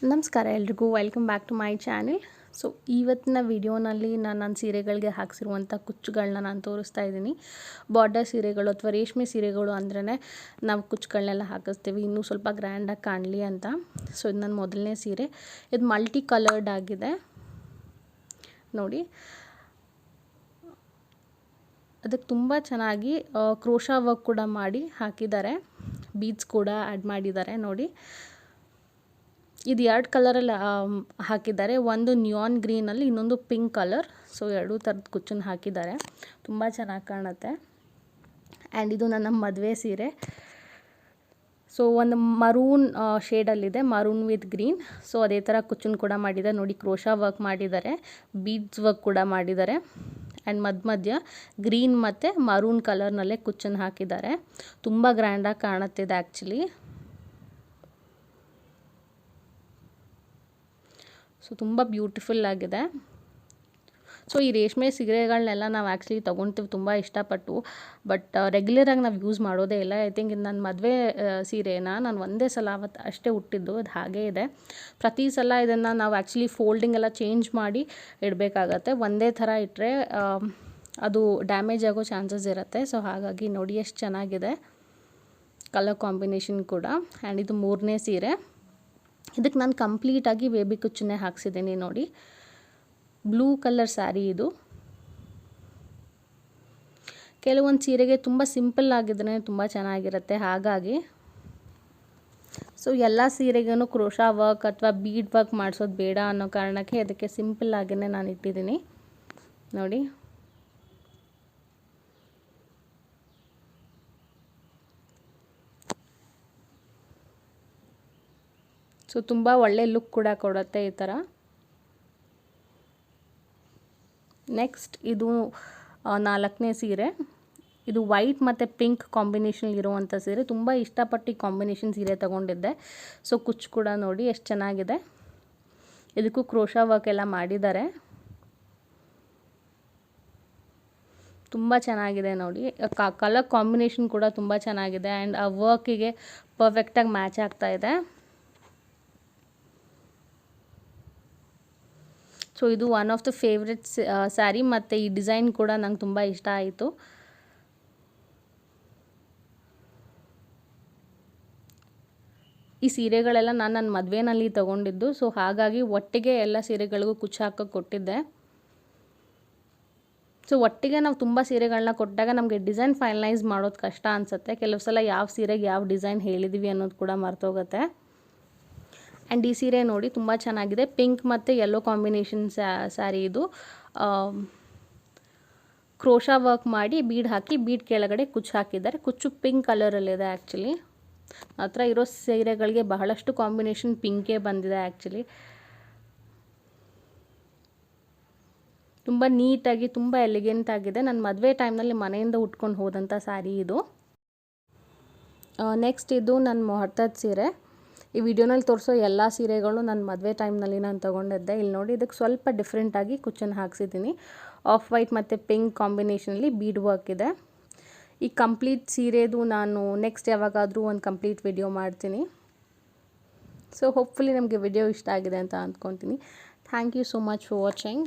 ನಮಸ್ಕಾರ ಎಲ್ರಿಗೂ, welcome back to my channel. So ಇವತ್ತಿನ ವಿಡಿಯೋನಲ್ಲಿ ನಾನು ನನ್ನ ಸೀರೆಗಳಿಗೆ ಹಾಕ್ಸಿರುವಂಥ ಕುಚ್ಚುಗಳನ್ನ ನಾನು ತೋರಿಸ್ತಾ ಇದ್ದೀನಿ. ಬಾರ್ಡರ್ ಸೀರೆಗಳು ಅಥವಾ ರೇಷ್ಮೆ ಸೀರೆಗಳು ಅಂದ್ರೇ ನಾವು ಕುಚ್ಚುಗಳನ್ನೆಲ್ಲ ಹಾಕಿಸ್ತೀವಿ ಇನ್ನೂ ಸ್ವಲ್ಪ ಗ್ರ್ಯಾಂಡಾಗಿ ಕಾಣಲಿ ಅಂತ. ಸೊ ಇದು ನನ್ನ ಮೊದಲನೇ ಸೀರೆ. ಇದು ಮಲ್ಟಿ ಕಲರ್ಡ್ ಆಗಿದೆ ನೋಡಿ. ಅದಕ್ಕೆ ತುಂಬ ಚೆನ್ನಾಗಿ ಕ್ರೋಶಾ ವರ್ಕ್ ಕೂಡ ಮಾಡಿ ಹಾಕಿದ್ದಾರೆ, ಬೀಡ್ಸ್ ಕೂಡ ಆ್ಯಡ್ ಮಾಡಿದ್ದಾರೆ ನೋಡಿ. ಇದು 2 ಕಲರಲ್ಲಿ ಹಾಕಿದ್ದಾರೆ, ಒಂದು ನ್ಯೂಯಾನ್ ಗ್ರೀನಲ್ಲಿ, ಇನ್ನೊಂದು ಪಿಂಕ್ ಕಲರ್. ಸೊ 2 ಥರದ ಕುಚ್ಚನ್ನು ಹಾಕಿದ್ದಾರೆ, ತುಂಬ ಚೆನ್ನಾಗಿ ಕಾಣುತ್ತೆ. ಆ್ಯಂಡ್ ಇದು ನನ್ನ ಮದುವೆ ಸೀರೆ. ಸೊ ಒಂದು ಮರೂನ್ ಶೇಡಲ್ಲಿದೆ, ಮರೂನ್ ವಿತ್ ಗ್ರೀನ್. ಸೊ ಅದೇ ಥರ ಕುಚ್ಚನ್ನು ಕೂಡ ಮಾಡಿದ್ದಾರೆ ನೋಡಿ. ಕ್ರೋಶಾ ವರ್ಕ್ ಮಾಡಿದ್ದಾರೆ, ಬೀಡ್ಸ್ ವರ್ಕ್ ಕೂಡ ಮಾಡಿದ್ದಾರೆ. ಆ್ಯಂಡ್ ಮಧ್ಯ ಗ್ರೀನ್ ಮತ್ತು ಮರೂನ್ ಕಲರ್ನಲ್ಲೇ ಕುಚ್ಚನ್ನು ಹಾಕಿದ್ದಾರೆ. ತುಂಬ ಗ್ರ್ಯಾಂಡಾಗಿ ಕಾಣುತ್ತಿದೆ ಆ್ಯಕ್ಚುಲಿ. ಸೊ ತುಂಬ ಬ್ಯೂಟಿಫುಲ್ ಆಗಿದೆ. ಸೊ ಈ ರೇಷ್ಮೆ ಸೀರೆಗಳನ್ನೆಲ್ಲ ನಾವು ಆ್ಯಕ್ಚುಲಿ ತೊಗೊಳ್ತೀವಿ ತುಂಬ ಇಷ್ಟಪಟ್ಟು, ಬಟ್ ರೆಗ್ಯುಲರಾಗಿ ನಾವು ಯೂಸ್ ಮಾಡೋದೇ ಇಲ್ಲ. ಐ ಥಿಂಕ್ ನನ್ನ ಮದುವೆ ಸೀರೆನ ನಾನು ಒಂದೇ ಸಲ ಅವತ್ತು ಅಷ್ಟೇ ಉಟ್ಟಿದ್ದು, ಅದು ಹಾಗೇ ಇದೆ. ಪ್ರತಿ ಸಲ ಇದನ್ನು ನಾವು ಆ್ಯಕ್ಚುಲಿ ಫೋಲ್ಡಿಂಗ್ ಎಲ್ಲ ಚೇಂಜ್ ಮಾಡಿ ಇಡಬೇಕಾಗತ್ತೆ. ಒಂದೇ ಥರ ಇಟ್ಟರೆ ಅದು ಡ್ಯಾಮೇಜ್ ಆಗೋ ಚಾನ್ಸಸ್ ಇರುತ್ತೆ. ಸೊ ಹಾಗಾಗಿ ನೋಡಿ ಎಷ್ಟು ಚೆನ್ನಾಗಿದೆ ಕಲರ್ ಕಾಂಬಿನೇಷನ್ ಕೂಡ. ಆ್ಯಂಡ್ ಇದು 3ನೇ ಸೀರೆ. ಇದಕ್ಕೆ ನಾನು ಕಂಪ್ಲೀಟಾಗಿ ಬೇಬಿ ಕುಚ್ಚನ್ನೇ ಹಾಕ್ಸಿದ್ದೀನಿ ನೋಡಿ. ಬ್ಲೂ ಕಲರ್ ಸ್ಯಾರಿ ಇದು. ಕೆಲವೊಂದು ಸೀರೆಗೆ ತುಂಬ ಸಿಂಪಲ್ ಆಗಿದ್ರೆ ತುಂಬ ಚೆನ್ನಾಗಿರುತ್ತೆ, ಹಾಗಾಗಿ ಸೊ ಎಲ್ಲ ಸೀರೆಗೂ ಕ್ರೋಶಾ ವರ್ಕ್ ಅಥವಾ ಬೀಡ್ ವರ್ಕ್ ಮಾಡಿಸೋದು ಬೇಡ ಅನ್ನೋ ಕಾರಣಕ್ಕೆ ಅದಕ್ಕೆ ಸಿಂಪಲ್ ಆಗಿಯೇ ನಾನು ಇಟ್ಟಿದ್ದೀನಿ ನೋಡಿ. ಸೊ ತುಂಬ ಒಳ್ಳೆ ಲುಕ್ ಕೂಡ ಕೊಡುತ್ತೆ ಈ ಥರ. ನೆಕ್ಸ್ಟ್ ಇದು 4ನೇ ಸೀರೆ. ಇದು ವೈಟ್ ಮತ್ತು ಪಿಂಕ್ ಕಾಂಬಿನೇಷನ್ ಇರುವಂಥ ಸೀರೆ. ತುಂಬ ಇಷ್ಟಪಟ್ಟು ಈ ಕಾಂಬಿನೇಷನ್ ಸೀರೆ ತೊಗೊಂಡಿದ್ದೆ. ಸೊ ಕುಚ್ಚು ಕೂಡ ನೋಡಿ ಎಷ್ಟು ಚೆನ್ನಾಗಿದೆ. ಇದಕ್ಕೂ ಕ್ರೋಶಾ ವರ್ಕ್ ಎಲ್ಲ ಮಾಡಿದ್ದಾರೆ, ತುಂಬ ಚೆನ್ನಾಗಿದೆ ನೋಡಿ. ಕಲರ್ ಕಾಂಬಿನೇಷನ್ ಕೂಡ ತುಂಬ ಚೆನ್ನಾಗಿದೆ. ಆ್ಯಂಡ್ ಆ ವರ್ಕಿಗೆ ಪರ್ಫೆಕ್ಟಾಗಿ ಮ್ಯಾಚ್ ಆಗ್ತಾ ಇದೆ. ಸೊ ಇದು one of the favourite sari, ಮತ್ತು ಈ ಡಿಸೈನ್ ಕೂಡ ನಂಗೆ ತುಂಬ ಇಷ್ಟ ಆಯಿತು. ಈ ಸೀರೆಗಳೆಲ್ಲ ನಾನು ನನ್ನ ಮದುವೆನಲ್ಲಿ ತೊಗೊಂಡಿದ್ದು. ಸೊ ಹಾಗಾಗಿ ಒಟ್ಟಿಗೆ ಎಲ್ಲ ಸೀರೆಗಳಿಗೂ ಕುಚ್ಚು ಹಾಕೋಕ್ಕೆ ಕೊಟ್ಟಿದ್ದೆ. ಸೊ ಒಟ್ಟಿಗೆ ನಾವು ತುಂಬ ಸೀರೆಗಳನ್ನ ಕೊಟ್ಟಾಗ ನಮಗೆ ಡಿಸೈನ್ ಫೈನಲೈಸ್ ಮಾಡೋದು ಕಷ್ಟ ಅನಿಸುತ್ತೆ. ಕೆಲವು ಸಲ ಯಾವ ಸೀರೆಗೆ ಯಾವ ಡಿಸೈನ್ ಹೇಳಿದ್ದೀವಿ ಅನ್ನೋದು ಕೂಡ ಮರ್ತೋಗುತ್ತೆ. ಆ್ಯಂಡ್ ಈ ಸೀರೆ ನೋಡಿ ತುಂಬ ಚೆನ್ನಾಗಿದೆ. ಪಿಂಕ್ ಮತ್ತು ಯೆಲ್ಲೋ ಕಾಂಬಿನೇಷನ್ ಸ್ಯಾರಿ ಇದು. ಕ್ರೋಶಾ ವರ್ಕ್ ಮಾಡಿ ಬೀಡ್ ಹಾಕಿ, ಬೀಡ್ ಕೆಳಗಡೆ ಕುಚ್ಚು ಹಾಕಿದ್ದಾರೆ. ಕುಚ್ಚು ಪಿಂಕ್ ಕಲರಲ್ಲಿದೆ ಆ್ಯಕ್ಚುಲಿ. ಹತ್ರ ಇರೋ ಸೀರೆಗಳಿಗೆ ಬಹಳಷ್ಟು ಕಾಂಬಿನೇಷನ್ ಪಿಂಕೇ ಬಂದಿದೆ ಆ್ಯಕ್ಚುಲಿ. ತುಂಬ ನೀಟಾಗಿ ತುಂಬ ಎಲಿಗೆಂಟ್ ಆಗಿದೆ. ನನ್ನ ಮದುವೆ ಟೈಮ್ನಲ್ಲಿ ಮನೆಯಿಂದ ಉಟ್ಕೊಂಡು ಹೋದಂಥ ಸ್ಯಾರಿ ಇದು. ನೆಕ್ಸ್ಟ್ ಇದು ನನ್ನ ಮುಹೂರ್ತದ ಸೀರೆ. ಈ ವಿಡಿಯೋನಲ್ಲಿ ತೋರಿಸೋ ಎಲ್ಲ ಸೀರೆಗಳು ನನ್ನ ಮದುವೆ ಟೈಮ್ನಲ್ಲಿ ನಾನು ತೊಗೊಂಡಿದ್ದೆ. ಇಲ್ಲಿ ನೋಡಿ, ಇದಕ್ಕೆ ಸ್ವಲ್ಪ ಡಿಫ್ರೆಂಟಾಗಿ ಕುಚ್ಚನ್ನು ಹಾಕ್ಸಿದ್ದೀನಿ. ಆಫ್ ವೈಟ್ ಮತ್ತು ಪಿಂಕ್ ಕಾಂಬಿನೇಷನಲ್ಲಿ ಬೀಡ್ ವರ್ಕ್ ಇದೆ. ಈ ಕಂಪ್ಲೀಟ್ ಸೀರೆದು ನಾನು ನೆಕ್ಸ್ಟ್ ಯಾವಾಗಾದರೂ ಒಂದು ಕಂಪ್ಲೀಟ್ ವಿಡಿಯೋ ಮಾಡ್ತೀನಿ. ಸೊ ಹೋಪ್ಫುಲಿ ನಮಗೆ ವಿಡಿಯೋ ಇಷ್ಟ ಆಗಿದೆ ಅಂತ ಅಂದ್ಕೊತೀನಿ. Thank you so much for watching.